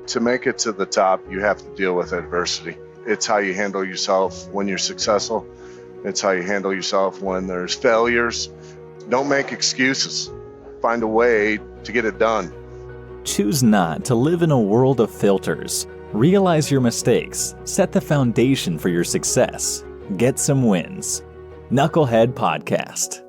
To make it to the top, you have to deal with adversity. It's how you handle yourself when you're successful. It's how you handle yourself when there's failures. Don't make excuses. Find a way to get it done. Choose not to live in a world of filters. Realize your mistakes. Set the foundation for your success. Get some wins. Knucklehead Podcast.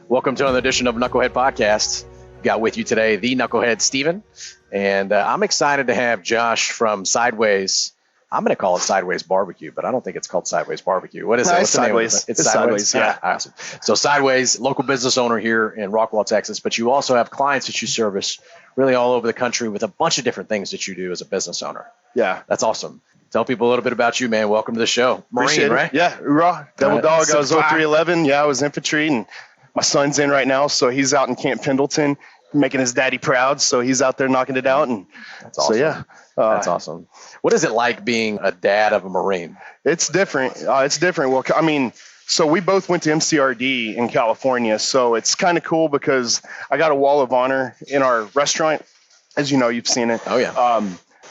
Welcome to another edition of Knucklehead Podcast. Got with you today the Knucklehead Steven, and I'm excited to have Josh from Sideways. I'm going to call it Sideways BBQ, but I don't think it's called Sideways BBQ. What is it? What's Sideways. The name of it? It's Sideways. Yeah. Awesome. So Sideways, local business owner here in Rockwall, Texas, but you also have clients that you service really all over the country with a bunch of different things that you do as a business owner. Yeah. That's awesome. Tell people a little bit about you, man. Welcome to the show. Marine, right? Yeah, hoorah. Double dog. I was 0311. Yeah, I was infantry, and my son's in right now, so he's out in Camp Pendleton, making his daddy proud. So he's out there knocking it out, and that's awesome. So yeah, that's awesome. What is it like being a dad of a Marine? It's different. It's different. Well, I mean, so we both went to MCRD in California, so it's kind of cool because I got a wall of honor in our restaurant. As you know, you've seen it. Oh yeah.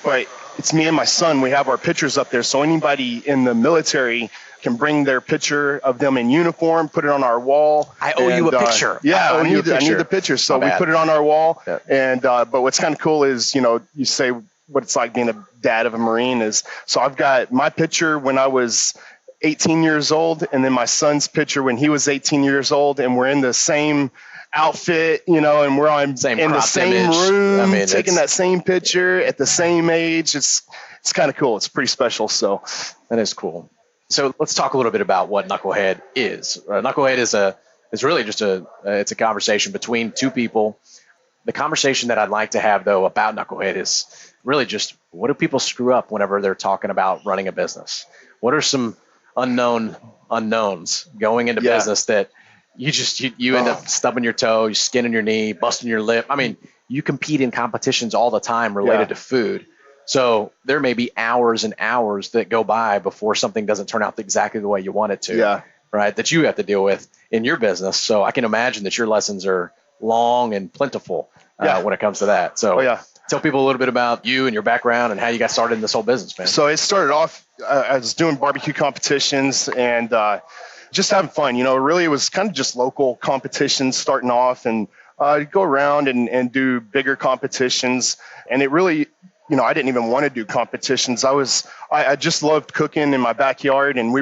But it's me and my son. We have our pictures up there, so anybody in the military can bring their picture of them in uniform, put it on our wall. I owe you a picture. Yeah, I need the picture. So we put it on our wall. Yeah. And but what's kind of cool is, you know, you say what it's like being a dad of a Marine is. So I've got my picture when I was 18 years old, and then my son's picture when he was 18 years old, and we're in the same outfit, you know, and we're in the same room, taking that same picture at the same age. It's kind of cool. It's pretty special. So that is cool. So let's talk a little bit about what Knucklehead is. Knucklehead is really just it's a conversation between two people. The conversation that I'd like to have, though, about Knucklehead is really just, what do people screw up whenever they're talking about running a business? What are some unknowns going into business that you end up stubbing your toe, you skinning your knee, busting your lip? I mean, you compete in competitions all the time related to food. So there may be hours and hours that go by before something doesn't turn out exactly the way you want it to, right? That you have to deal with in your business. So I can imagine that your lessons are long and plentiful when it comes to that. So tell people a little bit about you and your background and how you got started in this whole business, man. So it started off, I was doing barbecue competitions and just having fun. You know, really it was kind of just local competitions starting off, and go around and do bigger competitions. And it really, you know, I didn't even want to do competitions. I just loved cooking in my backyard, and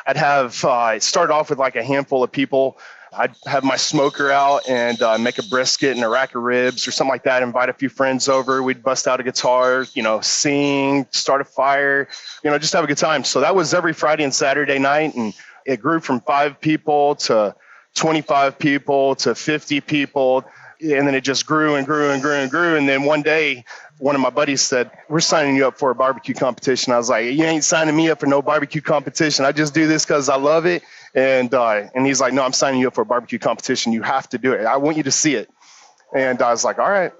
I'd have, it started off with like a handful of people. I'd have my smoker out and make a brisket and a rack of ribs or something like that, invite a few friends over. We'd bust out a guitar, you know, sing, start a fire, you know, just have a good time. So that was every Friday and Saturday night. And it grew from 5 people to 25 people to 50 people. And then it just grew and grew and grew and grew. And then one day, one of my buddies said, "We're signing you up for a barbecue competition." I was like, "You ain't signing me up for no barbecue competition. I just do this because I love it." And he's like, "No, I'm signing you up for a barbecue competition. You have to do it. I want you to see it." And I was like, "All right."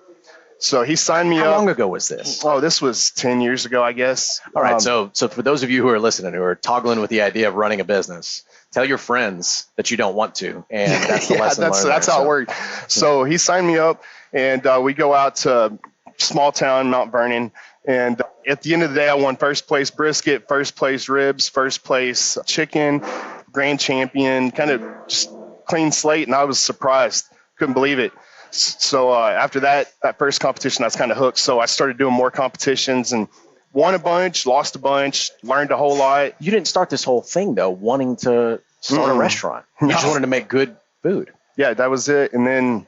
So he signed me up. How long ago was this? Oh, this was 10 years ago, I guess. All right. So for those of you who are listening, who are toggling with the idea of running a business, tell your friends that you don't want to. And that's the lesson learned. That's how it worked. So he signed me up, and we go out to small town, Mount Vernon. And at the end of the day, I won first place brisket, first place ribs, first place chicken, grand champion, kind of just clean slate. And I was surprised. Couldn't believe it. So after that first competition, I was kind of hooked. So I started doing more competitions and won a bunch, lost a bunch, learned a whole lot. You didn't start this whole thing, though, wanting to start a restaurant. You just wanted to make good food. Yeah, that was it. And then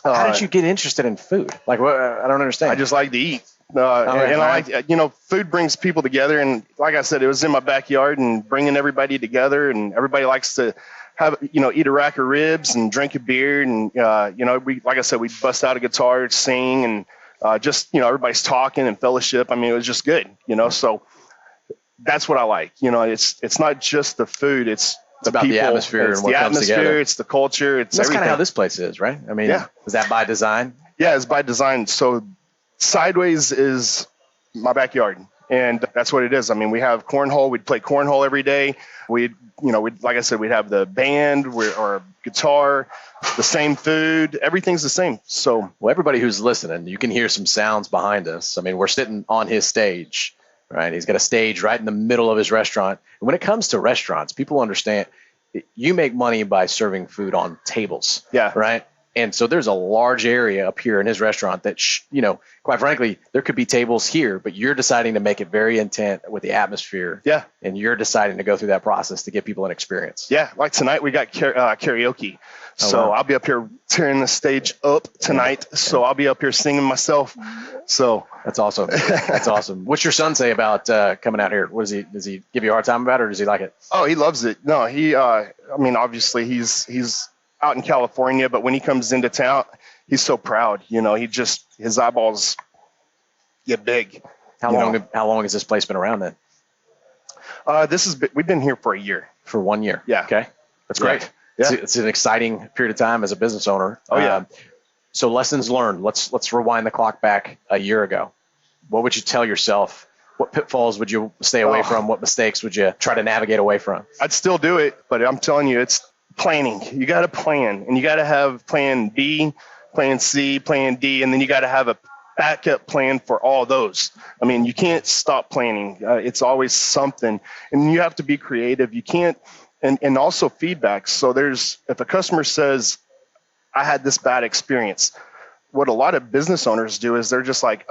how did you get interested in food? Like, what? I don't understand. I just like to eat. And I like, you know, food brings people together. And like I said, it was in my backyard and bringing everybody together. And everybody likes to have, you know, eat a rack of ribs and drink a beer. And, you know, like I said, we bust out a guitar, sing, and just, you know, everybody's talking and fellowship. I mean, it was just good, you know, so that's what I like. You know, it's not just the food, it's about people, the atmosphere and what comes together. It's the culture. That's kind of how this place is, right? I mean, is that by design? Yeah, it's by design. So Sideways is my backyard. And that's what it is. I mean, we have cornhole. We'd play cornhole every day. We'd like I said, we'd have the band or guitar, the same food. Everything's the same. So, well, everybody who's listening, you can hear some sounds behind us. I mean, we're sitting on his stage, right? He's got a stage right in the middle of his restaurant. And when it comes to restaurants, people understand you make money by serving food on tables. Yeah. Right. And so there's a large area up here in his restaurant that, quite frankly, there could be tables here, but you're deciding to make it very intent with the atmosphere. Yeah. And you're deciding to go through that process to give people an experience. Yeah. Like tonight, we got karaoke. So I'll be up here tearing the stage up tonight. Yeah. So I'll be up here singing myself. So that's awesome. That's awesome. What's your son say about coming out here? Does he give you a hard time about it, or does he like it? Oh, he loves it. No, obviously he's out in California, but when he comes into town, he's so proud. His eyeballs get big. How long has this place been around then? We've been here for a year. For 1 year. Yeah. Okay. That's great. Yeah. It's an exciting period of time as a business owner. Oh yeah. So lessons learned. Let's rewind the clock back a year ago. What would you tell yourself? What pitfalls would you stay away from? What mistakes would you try to navigate away from? I'd still do it, but I'm telling you, it's planning. You got to plan, and you got to have plan B, plan C, plan D, and then you got to have a backup plan for all those. I mean, you can't stop planning. It's always something, and you have to be creative. You can't, and also feedback. So if a customer says, I had this bad experience, what a lot of business owners do is they're just like,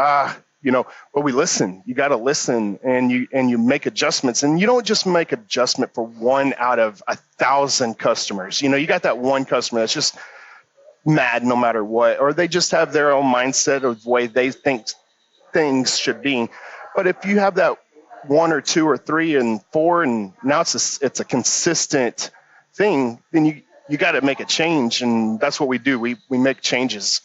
we listen. You got to listen, and you make adjustments, and you don't just make adjustment for 1 out of 1,000 customers. You got that one customer that's just mad no matter what, or they just have their own mindset of the way they think things should be. But if you have that 1 or 2 or 3 and 4, and now it's a consistent thing, then you got to make a change, and that's what we do. We make changes.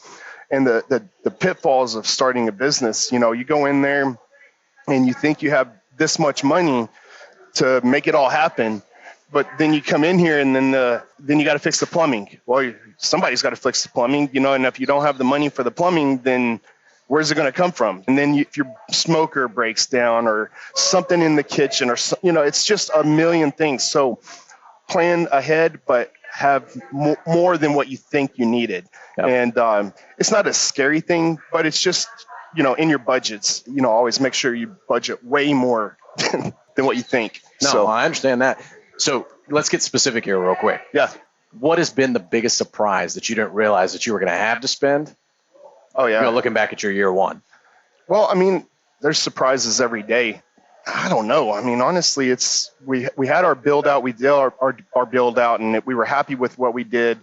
And the pitfalls of starting a business, you go in there and you think you have this much money to make it all happen, but then you come in here and then you got to fix the plumbing. Well, somebody's got to fix the plumbing, and if you don't have the money for the plumbing, then where's it going to come from? And then if your smoker breaks down or something in the kitchen, or it's just a million things. So plan ahead, but have more than what you think you needed. Yep. And it's not a scary thing, but it's just, in your budgets, always make sure you budget way more than what you think. No, so, I understand that. So let's get specific here real quick. Yeah. What has been the biggest surprise that you didn't realize that you were going to have to spend? Oh, yeah. Looking back at your year one. Well, I mean, there's surprises every day. I don't know. I mean, honestly, we had our build out. We did our build out, and we were happy with what we did.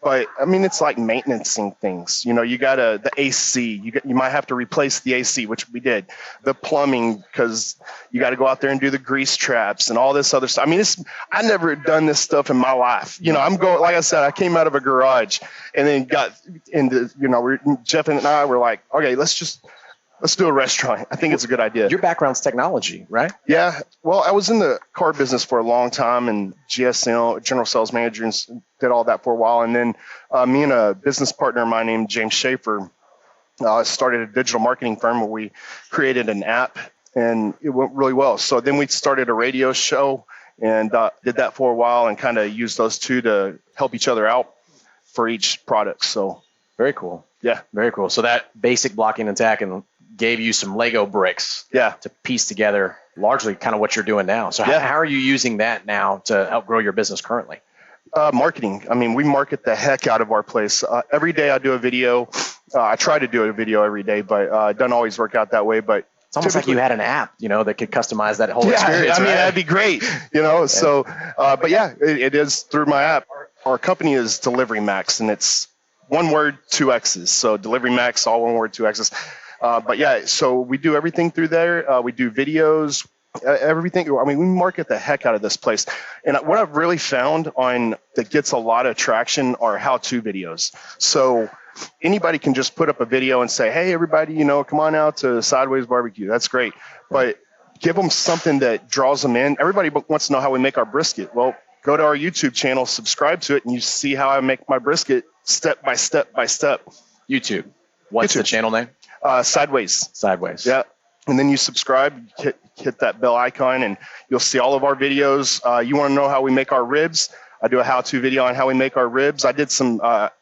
But I mean, it's like maintaining things. You got the AC. You might have to replace the AC, which we did. The plumbing, because you got to go out there and do the grease traps and all this other stuff. I mean, I never done this stuff in my life. Like I said, I came out of a garage and then got into. Jeff and I were like, okay, let's do a restaurant. I think it's a good idea. Your background's technology, right? Yeah. Well, I was in the car business for a long time, and GSL, general sales manager, and did all that for a while. And then me and a business partner of mine named James Schaefer started a digital marketing firm where we created an app, and it went really well. So then we started a radio show and did that for a while, and kind of used those two to help each other out for each product. So very cool. Yeah. Very cool. So that basic blocking and tackling gave you some Lego bricks to piece together largely kind of what you're doing now. So how are you using that now to help grow your business currently? Marketing. I mean, we market the heck out of our place. Every day I do a video. I try to do a video every day, but it doesn't always work out that way. But it's almost like you had an app, that could customize that whole experience. I mean, that'd be great, So, but it is through my app. Our company is Delivery Max, and it's one word, 2 X's. So Delivery Max, all one word, 2 X's. So we do everything through there. We do videos, everything. I mean, we market the heck out of this place. And what I've really found that gets a lot of traction are how-to videos. So anybody can just put up a video and say, hey, everybody, come on out to Sideways BBQ. That's great. But give them something that draws them in. Everybody wants to know how we make our brisket. Well, go to our YouTube channel, subscribe to it, and you see how I make my brisket step by step by step. YouTube. What's the channel name? Sideways. Sideways. Yeah. and then you subscribe, hit that bell icon, and you'll see all of our videos. You want to know how we make our ribs? I do a how-to video on how we make our ribs. I did some,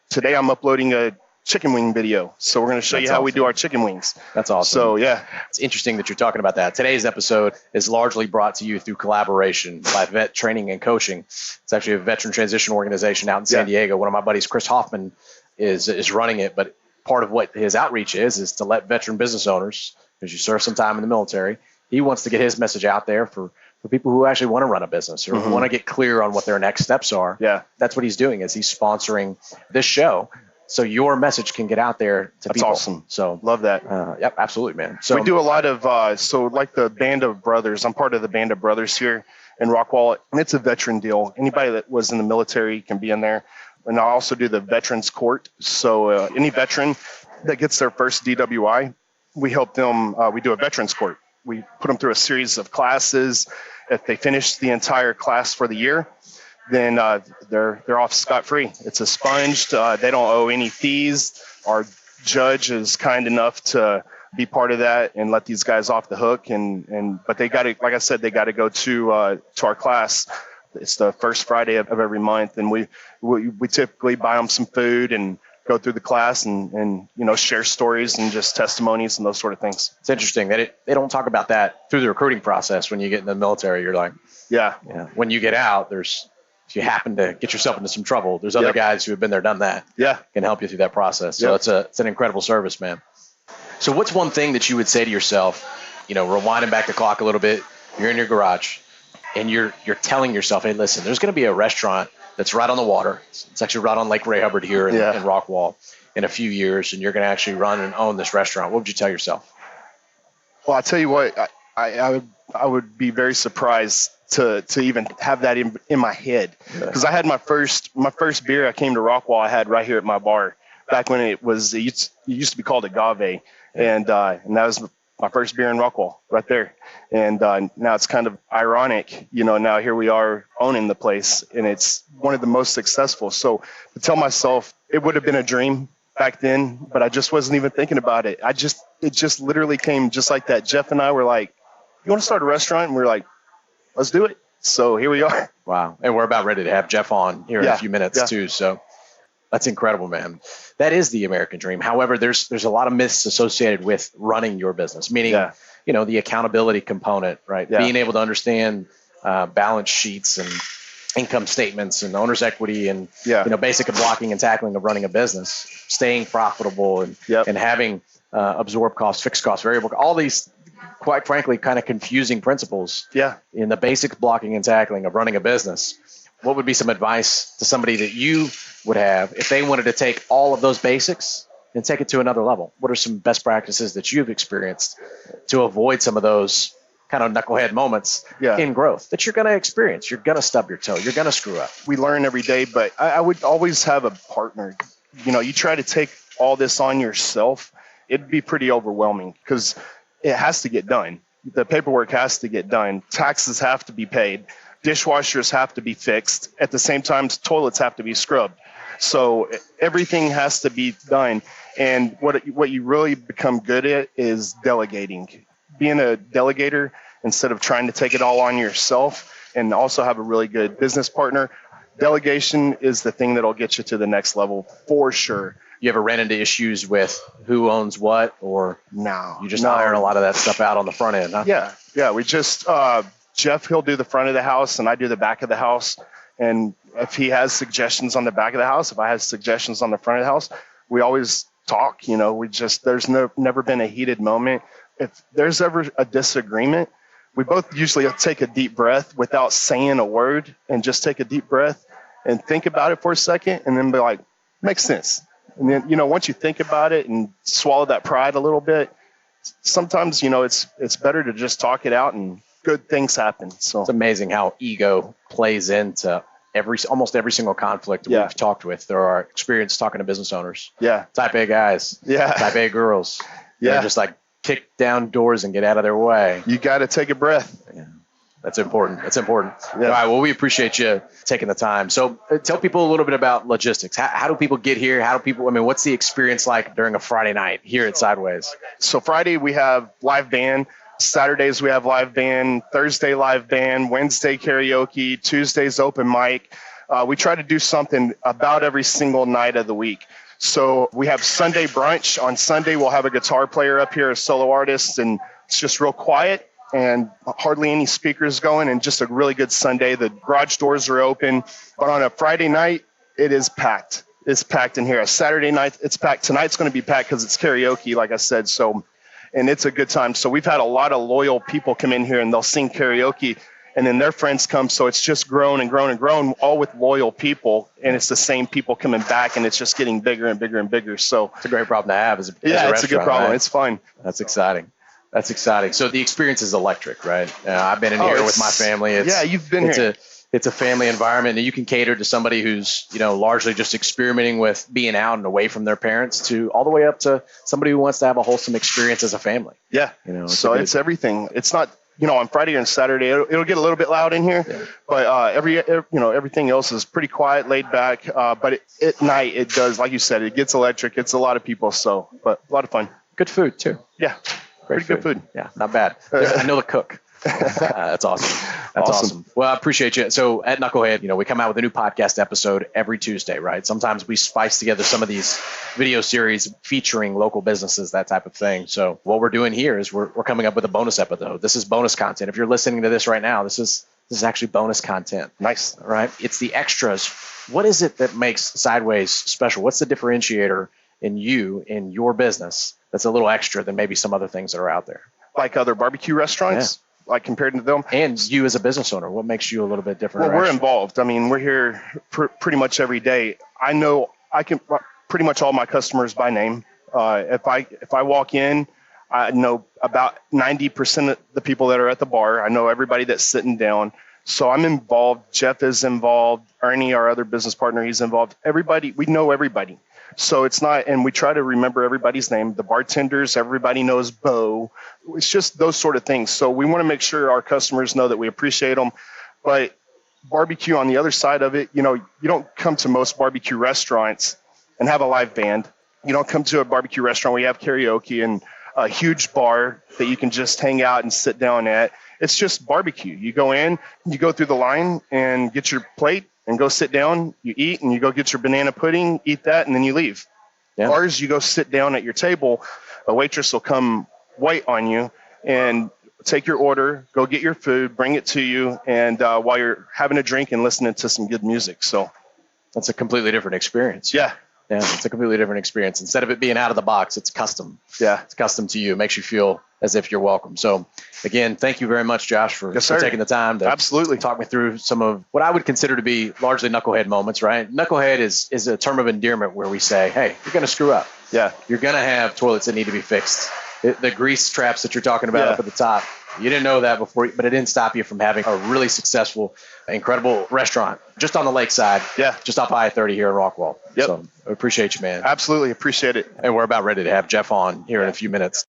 today I'm uploading a chicken wing video. So we're going to show you how we do our chicken wings. That's awesome. So yeah. It's interesting that you're talking about that. Today's episode is largely brought to you through collaboration by Vet Training and Coaching. It's actually a veteran transition organization out in San Diego. One of my buddies, Chris Hoffman, is running it, but part of what his outreach is to let veteran business owners, because you serve some time in the military, he wants to get his message out there for people who actually want to run a business or want to get clear on what their next steps are. Yeah. That's what he's doing, is he's sponsoring this show so your message can get out there to people. That's awesome. So love that. Yep, absolutely, man. So we do a lot of, so like the Band of Brothers, I'm part of the Band of Brothers here in Rockwall, and it's a veteran deal. Anybody that was in the military can be in there. And I also do the Veterans Court. So any veteran that gets their first DWI, we help them, we do a Veterans Court. We put them through a series of classes. If they finish the entire class for the year, then they're off scot-free. It's expunged. They don't owe any fees. Our judge is kind enough to be part of that and let these guys off the hook. But they got to, like I said, they got to go to our class. It's the first Friday of every month, and we typically buy them some food and go through the class and share stories and just testimonies and those sort of things. It's interesting that they don't talk about that through the recruiting process. When you get in the military, you're like, yeah. When you get out, if you happen to get yourself into some trouble, there's other guys who have been there, done that. Yeah, can help you through that process. So it's an incredible service, man. So what's one thing that you would say to yourself, rewinding back the clock a little bit, you're in your garage and you're telling yourself, hey, listen, there's going to be a restaurant that's right on the water. It's actually right on Lake Ray Hubbard here in Rockwall in a few years, and you're going to actually run and own this restaurant. What would you tell yourself? Well, I'll tell you what, I would be very surprised to even have that in my head, because I had my first beer I came to Rockwall I had right here at my bar back when it used to be called Agave, and that was my first beer in Rockwall right there. And now it's kind of ironic, now here we are owning the place, and it's one of the most successful. So to tell myself it would have been a dream back then, but I just wasn't even thinking about it. It just literally came just like that. Jeff and I were like, you want to start a restaurant? And we were like, let's do it. So here we are. Wow. And we're about ready to have Jeff on here in a few minutes too. So that's incredible, man. That is the American dream. However, there's a lot of myths associated with running your business, meaning, the accountability component, right? Yeah. Being able to understand balance sheets and income statements and owner's equity and, basic blocking and tackling of running a business, staying profitable and having absorb costs, fixed costs, variable, all these, quite frankly, kind of confusing principles in the basic blocking and tackling of running a business. What would be some advice to somebody that you would have if they wanted to take all of those basics and take it to another level? What are some best practices that you've experienced to avoid some of those kind of knucklehead moments in growth that you're going to experience? You're going to stub your toe. You're going to screw up. We learn every day, but I would always have a partner. You try to take all this on yourself, it'd be pretty overwhelming because it has to get done. The paperwork has to get done. Taxes have to be paid. Dishwashers have to be fixed. At the same time, toilets have to be scrubbed. So everything has to be done. And what you really become good at is delegating. Being a delegator instead of trying to take it all on yourself, and also have a really good business partner. Delegation is the thing that'll get you to the next level for sure. You ever ran into issues with who owns what, or no? You just iron a lot of that stuff out on the front end, huh? Yeah. We just Jeff, he'll do the front of the house, and I do the back of the house. And if he has suggestions on the back of the house, if I have suggestions on the front of the house, we always talk. There's never been a heated moment. If there's ever a disagreement, we both usually take a deep breath without saying a word, and just take a deep breath and think about it for a second, and then be like, makes sense. And then, once you think about it and swallow that pride a little bit, sometimes, it's better to just talk it out and good things happen. So it's amazing how ego plays into almost every single conflict we've talked with. There are experienced talking to business owners. Type A guys. Type A girls. They're just like kick down doors and get out of their way. You got to take a breath. That's important. That's important. Yeah. All right. Well, we appreciate you taking the time. So tell people a little bit about logistics. How do people get here? What's the experience like during a Friday night here at Sideways? So Friday we have live band. Saturdays we have live band. Thursday live band. Wednesday karaoke. Tuesdays open mic. We try to do something about every single night of the week. So we have Sunday brunch. On Sunday we'll have a guitar player up here, a solo artist, and it's just real quiet and hardly any speakers going, and just a really good Sunday. The garage doors are open. But on a Friday night, it is packed. It's packed in here. A Saturday night, it's packed. Tonight's going to be packed because it's karaoke, like I said. So, and it's a good time. So we've had a lot of loyal people come in here, and they'll sing karaoke, and then their friends come. So it's just grown and grown and grown, all with loyal people. And it's the same people coming back, and it's just getting bigger and bigger and bigger. So it's a great problem to have as a it's a good problem. Right? It's fun. That's exciting. That's exciting. So the experience is electric, right? I've been in here with my family. You've been here. It's a family environment, and you can cater to somebody who's, largely just experimenting with being out and away from their parents, to all the way up to somebody who wants to have a wholesome experience as a family. Yeah. It's everything. It's not, on Friday and Saturday, it'll get a little bit loud in here, but everything else is pretty quiet, laid back. But at night, it does, like you said, it gets electric. It's a lot of people, but a lot of fun. Good food too. Yeah. Pretty good food. Yeah, not bad. I know the cook. That's awesome. That's awesome. Well, I appreciate you. So at Knucklehead, we come out with a new podcast episode every Tuesday, right? Sometimes we spice together some of these video series featuring local businesses, that type of thing. So what we're doing here is we're coming up with a bonus episode. This is bonus content. If you're listening to this right now, this is actually bonus content. Nice. Right? It's the extras. What is it that makes Sideways special? What's the differentiator in your business that's a little extra than maybe some other things that are out there? Like other barbecue restaurants? Yeah. Like compared to them? And you as a business owner, what makes you a little bit different? Well, we're involved. I mean, we're here pretty much every day. I know I can pretty much all my customers by name. If I walk in, I know about 90% of the people that are at the bar. I know everybody that's sitting down. So I'm involved. Jeff is involved. Ernie, our other business partner, he's involved. Everybody, we know everybody. So it's not, and we try to remember everybody's name. The bartenders, everybody knows Bo. It's just those sort of things. So we want to make sure our customers know that we appreciate them. But barbecue on the other side of it, you don't come to most barbecue restaurants and have a live band. You don't come to a barbecue restaurant where you have karaoke and a huge bar that you can just hang out and sit down at. It's just barbecue. You go in, you go through the line and get your plate and go sit down, you eat, and you go get your banana pudding, eat that, and then you leave. Yeah. Ours, you go sit down at your table, a waitress will come wait on you and take your order, go get your food, bring it to you, and while you're having a drink and listening to some good music. So that's a completely different experience. Yeah. Yeah, it's a completely different experience. Instead of it being out of the box, it's custom. Yeah. It's custom to you. It makes you feel as if you're welcome. So, again, thank you very much, Josh, for taking the time to talk me through some of what I would consider to be largely knucklehead moments, right? Knucklehead is a term of endearment where we say, hey, you're going to screw up. Yeah. You're going to have toilets that need to be fixed. The grease traps that you're talking about up at the top, you didn't know that before, but it didn't stop you from having a really successful, incredible restaurant just on the lakeside, just off I-30 here in Rockwall. Yep. So I appreciate you, man. Absolutely appreciate it. And we're about ready to have Jeff on here in a few minutes.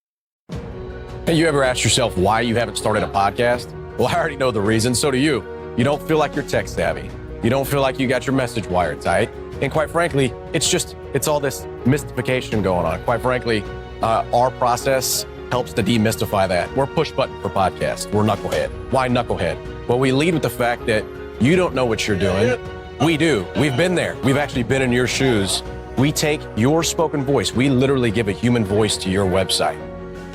Hey, you ever asked yourself why you haven't started a podcast? Well, I already know the reason, so do you. You don't feel like you're tech savvy. You don't feel like you got your message wired tight. And quite frankly, it's all this mystification going on. Quite frankly, our process helps to demystify that. We're push button for podcasts. We're Knucklehead. Why Knucklehead? Well, we lead with the fact that you don't know what you're doing. We do. We've been there. We've actually been in your shoes. We take your spoken voice. We literally give a human voice to your website.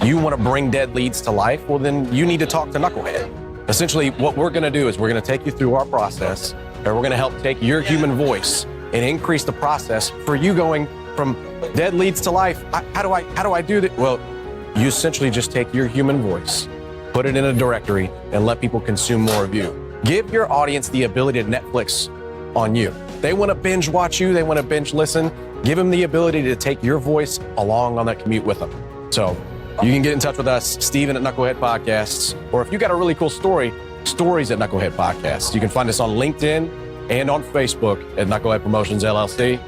You want to bring dead leads to life? Well, then you need to talk to Knucklehead. Essentially, what we're going to do is we're going to take you through our process, and we're going to help take your human voice and increase the process for you going from dead leads to life. How do I do that? Well, you essentially just take your human voice, put it in a directory, and let people consume more of you. Give your audience the ability to Netflix on you. They want to binge watch you. They want to binge listen. Give them the ability to take your voice along on that commute with them. So you can get in touch with us, Steven at Knucklehead Podcasts, or if you got a really cool story, Stories at Knucklehead Podcasts. You can find us on LinkedIn and on Facebook at Knucklehead Promotions LLC,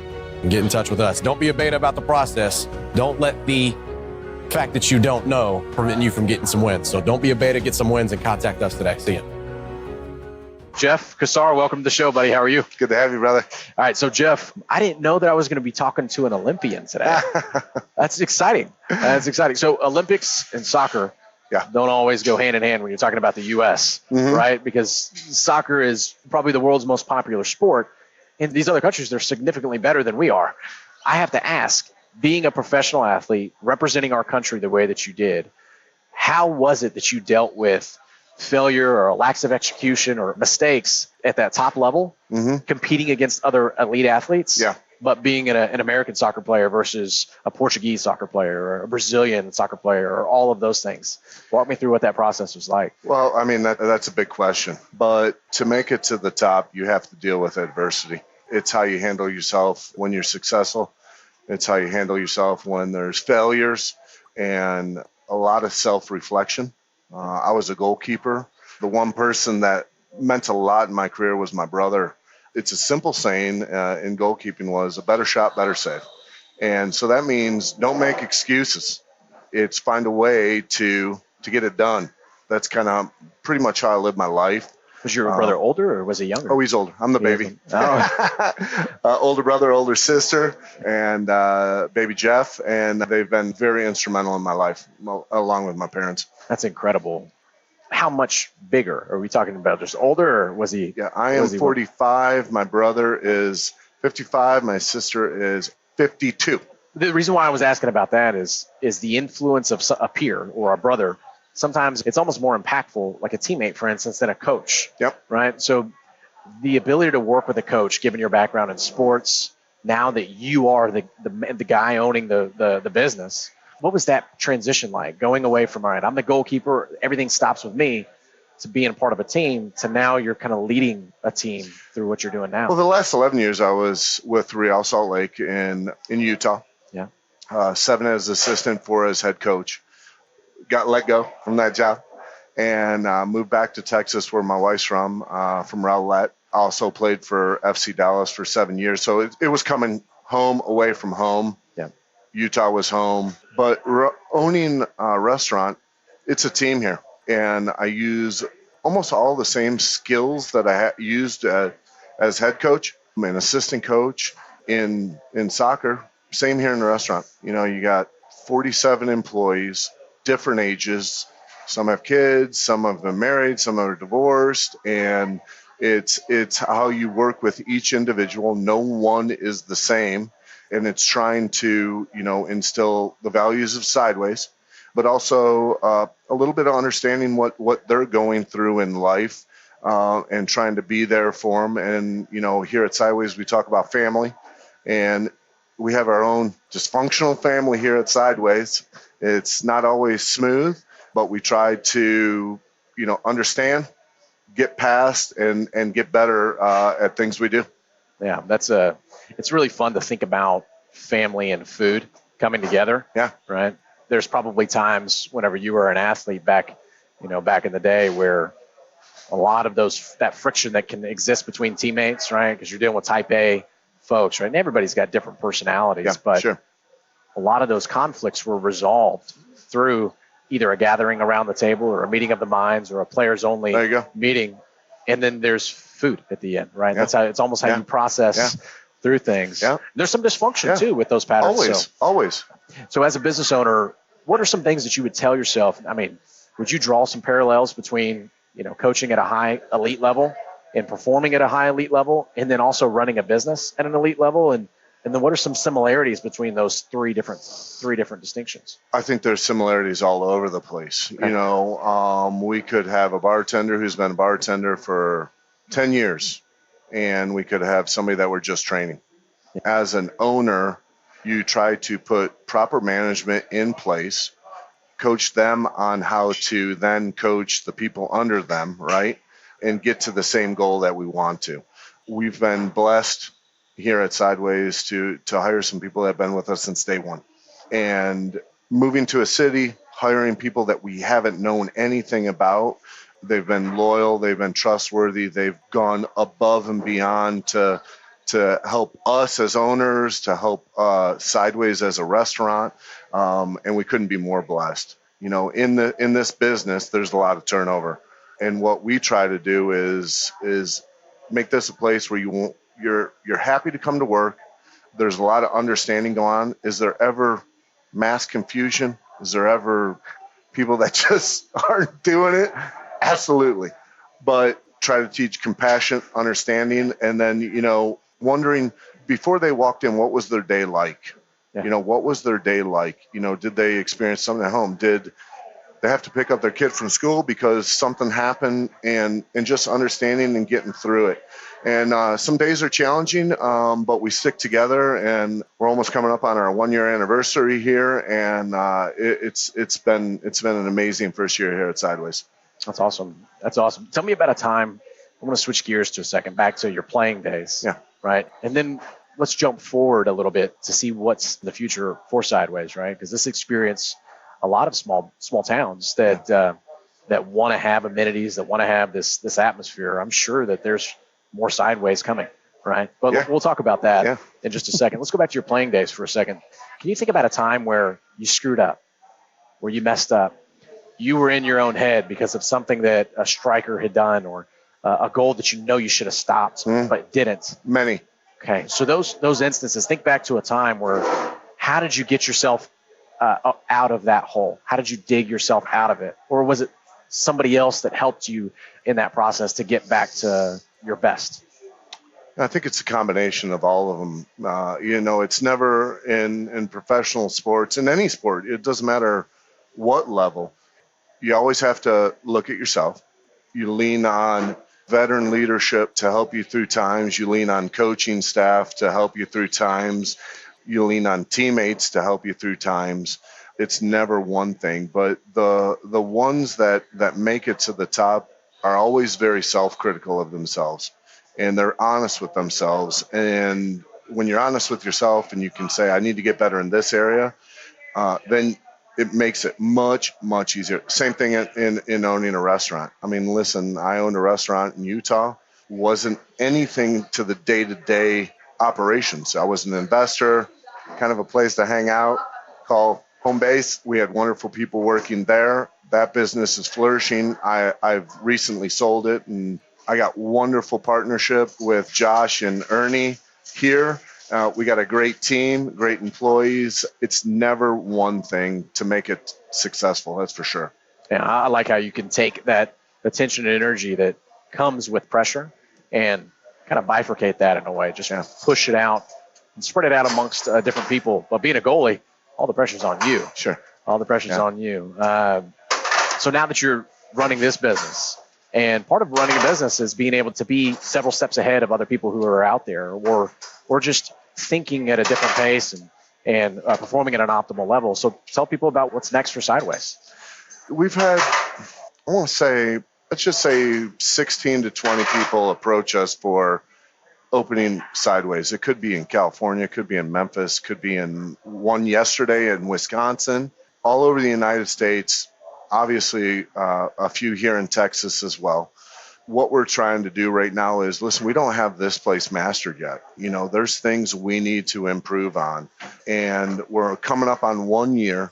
and get in touch with us. Don't be a beta about the process. Don't let the fact that you don't know prevent you from getting some wins. So don't be a beta, get some wins, and contact us today. See you. Jeff Cessar, welcome to the show, buddy. How are you? Good to have you, brother. All right, so Jeff, I didn't know that I was going to be talking to an Olympian today. That's exciting. That's exciting. So Olympics and soccer don't always go hand in hand when you're talking about the U.S., right? Because soccer is probably the world's most popular sport. In these other countries, they're significantly better than we are. I have to ask, being a professional athlete, representing our country the way that you did, how was it that you dealt with failure or lacks of execution or mistakes at that top level, competing against other elite athletes, but being an American soccer player versus a Portuguese soccer player or a Brazilian soccer player or all of those things? Walk me through what that process was like. Well, I mean, that's a big question. But to make it to the top, you have to deal with adversity. It's how you handle yourself when you're successful. It's how you handle yourself when there's failures, and a lot of self-reflection. I was a goalkeeper. The one person that meant a lot in my career was my brother. It's a simple saying in goalkeeping was a better shot, better save. And so that means don't make excuses. It's find a way to get it done. That's kind of pretty much how I live my life. Was your brother older or was he younger? Oh, he's older. I'm the baby. Older brother, older sister, and baby Jeff. And they've been very instrumental in my life, along with my parents. That's incredible. How much bigger? Are we talking about just older, or was he? Yeah, I am 45. My brother is 55. My sister is 52. The reason why I was asking about that is the influence of a peer or a brother. Sometimes it's almost more impactful, like a teammate, for instance, than a coach. Yep. Right. So the ability to work with a coach, given your background in sports, now that you are the guy owning the business, what was that transition like? Going away from, all right, I'm the goalkeeper, everything stops with me, to being a part of a team, to now you're kind of leading a team through what you're doing now? Well, the last 11 years I was with Real Salt Lake in Utah. Yeah. 7 as assistant, 4 as head coach. Got let go from that job and moved back to Texas, where my wife's from Rowlett. Also played for FC Dallas for 7 years. So it was coming home away from home. Yeah. Utah was home. But owning a restaurant, it's a team here. And I use almost all the same skills that I used as head coach. I'm an assistant coach in soccer. Same here in the restaurant. You know, you got 47 employees, different ages. Some have kids, some have been married, some are divorced, and it's how you work with each individual. No one is the same, and it's trying to, instill the values of Sideways, but also a little bit of understanding what they're going through in life, and trying to be there for them. And, here at Sideways, we talk about family, and we have our own dysfunctional family here at Sideways. It's not always smooth, but we try to, understand, get past, and get better at things we do. Yeah, it's really fun to think about family and food coming together. Yeah. Right. There's probably times whenever you were an athlete back in the day, where a lot of that friction that can exist between teammates, right? Because you're dealing with type A folks, right? And everybody's got different personalities, but sure. A lot of those conflicts were resolved through either a gathering around the table or a meeting of the minds or a players only meeting. And then there's food at the end, right? Yeah. It's almost how you process through things. Yeah. There's some dysfunction too with those patterns. Always. So as a business owner, what are some things that you would tell yourself? I mean, would you draw some parallels between, coaching at a high elite level and performing at a high elite level, and then also running a business at an elite level? And then what are some similarities between those three different distinctions? I think there's similarities all over the place. Okay. We could have a bartender who's been a bartender for 10 years, and we could have somebody that we're just training. As an owner, you try to put proper management in place, coach them on how to then coach the people under them, right? And get to the same goal that we want to. We've been blessed here at Sideways to hire some people that have been with us since day one. And moving to a city, hiring people that we haven't known anything about. They've been loyal, they've been trustworthy, they've gone above and beyond to help us as owners, to help Sideways as a restaurant, and we couldn't be more blessed. In this business, there's a lot of turnover. And what we try to do is make this a place where you're happy to come to work. There's a lot of understanding going on. Is there ever mass confusion? Is there ever people that just aren't doing it? Absolutely. But try to teach compassion, understanding, and then, wondering before they walked in, what was their day like? Yeah. What was their day like? Did they experience something at home? Did they have to pick up their kid from school because something happened, and just understanding and getting through it. And some days are challenging, but we stick together, and we're almost coming up on our 1-year anniversary here, and it's been an amazing first year here at Sideways. That's awesome. Tell me about a time. I want to switch gears to a second, back to your playing days. Yeah. Right. And then let's jump forward a little bit to see what's the future for Sideways, right? Because this experience, a lot of small towns that want to have amenities, that want to have this atmosphere. I'm sure that there's more Sideways coming, right? But we'll talk about that in just a second. Let's go back to your playing days for a second. Can you think about a time where you screwed up, where you messed up? You were in your own head because of something that a striker had done, or a goal that you should have stopped, but didn't. Many. Okay, so those instances, think back to a time where, how did you get yourself out of that hole? How did you dig yourself out of it? Or was it somebody else that helped you in that process to get back to your best? I think it's a combination of all of them. It's never in professional sports, in any sport, it doesn't matter what level. You always have to look at yourself. You lean on veteran leadership to help you through times. You lean on coaching staff to help you through times. You lean on teammates to help you through times. It's never one thing, but the ones that make it to the top are always very self-critical of themselves, and they're honest with themselves. And when you're honest with yourself and you can say, I need to get better in this area, then it makes it much, much easier. Same thing in owning a restaurant. I mean, listen, I owned a restaurant in Utah. Wasn't anything to the day-to-day operations. I was an investor, kind of a place to hang out, call home base. We had wonderful people working there. That business is flourishing. I've recently sold it, and I got wonderful partnership with Josh and Ernie here. We got a great team, great employees. It's never one thing to make it successful, that's for sure. Yeah, I like how you can take that attention and energy that comes with pressure and kind of bifurcate that in a way, just push it out and spread it out amongst different people. But being a goalie, all the pressure's on you. Sure. All the pressure's on you. So now that you're running this business, and part of running a business is being able to be several steps ahead of other people who are out there, or just thinking at a different pace and performing at an optimal level. So tell people about what's next for Sideways. We've had, let's just say 16 to 20 people approach us for opening Sideways. It could be in California, it could be in Memphis, could be in one yesterday in Wisconsin, all over the United States, obviously a few here in Texas as well. What we're trying to do right now is, listen, we don't have this place mastered yet. There's things we need to improve on, and we're coming up on 1 year.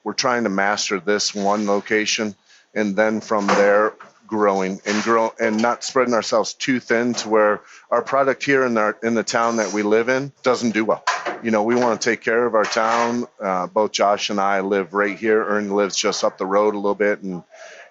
We're trying to master this one location, and then from there growing and not spreading ourselves too thin to where our product here in the town that we live in doesn't do well. We want to take care of our town. Both Josh and I live right here. Ernie lives just up the road a little bit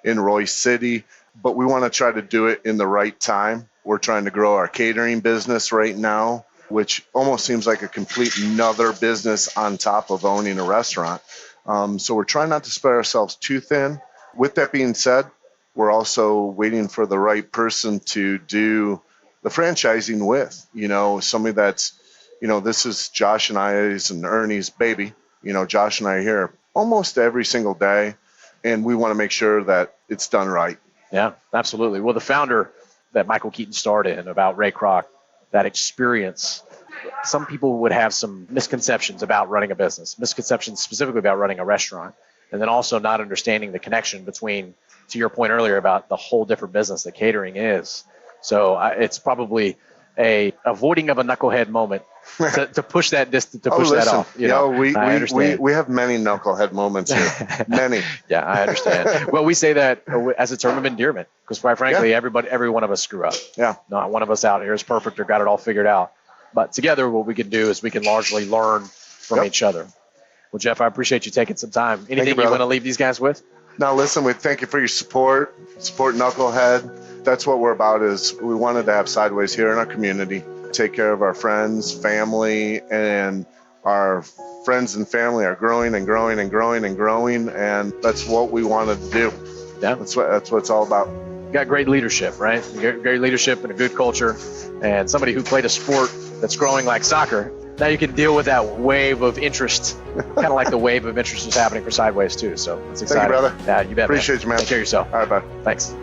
in Royce City, but we want to try to do it in the right time. We're trying to grow our catering business right now, which almost seems like a complete another business on top of owning a restaurant. So we're trying not to spread ourselves too thin. With that being said, we're also waiting for the right person to do the franchising with, somebody that's, this is Josh and I's and Ernie's baby. Josh and I are here almost every single day, and we want to make sure that it's done right. Yeah, absolutely. Well, the founder that Michael Keaton started in about Ray Kroc, that experience, some people would have some misconceptions about running a business, misconceptions specifically about running a restaurant, and then also not understanding the connection between, to your point earlier about the whole different business that catering is. So it's probably a avoiding of a knucklehead moment to push that distance, to push that off. I understand. We have many knucklehead moments here. Many. Yeah, I understand. Well, we say that as a term of endearment because, quite frankly, every one of us screw up. Yeah. Not one of us out here is perfect or got it all figured out. But together, what we can do is we can largely learn from each other. Well, Jeff, I appreciate you taking some time. Anything you want to leave these guys with? Now, listen, we thank you for your support Knucklehead. That's what we're about. Is we wanted to have Sideways here in our community, take care of our friends, family, and our friends and family are growing and growing and growing and growing, and that's what we wanted to do. Yeah, that's what it's all about. You got great leadership, right? Great leadership and a good culture, and somebody who played a sport that's growing like soccer. Now you can deal with that wave of interest, kind of like the wave of interest is happening for Sideways too. So it's exciting. Thank you, brother. Yeah, you bet. Appreciate you, man. Take care of yourself. All right, bye. Thanks.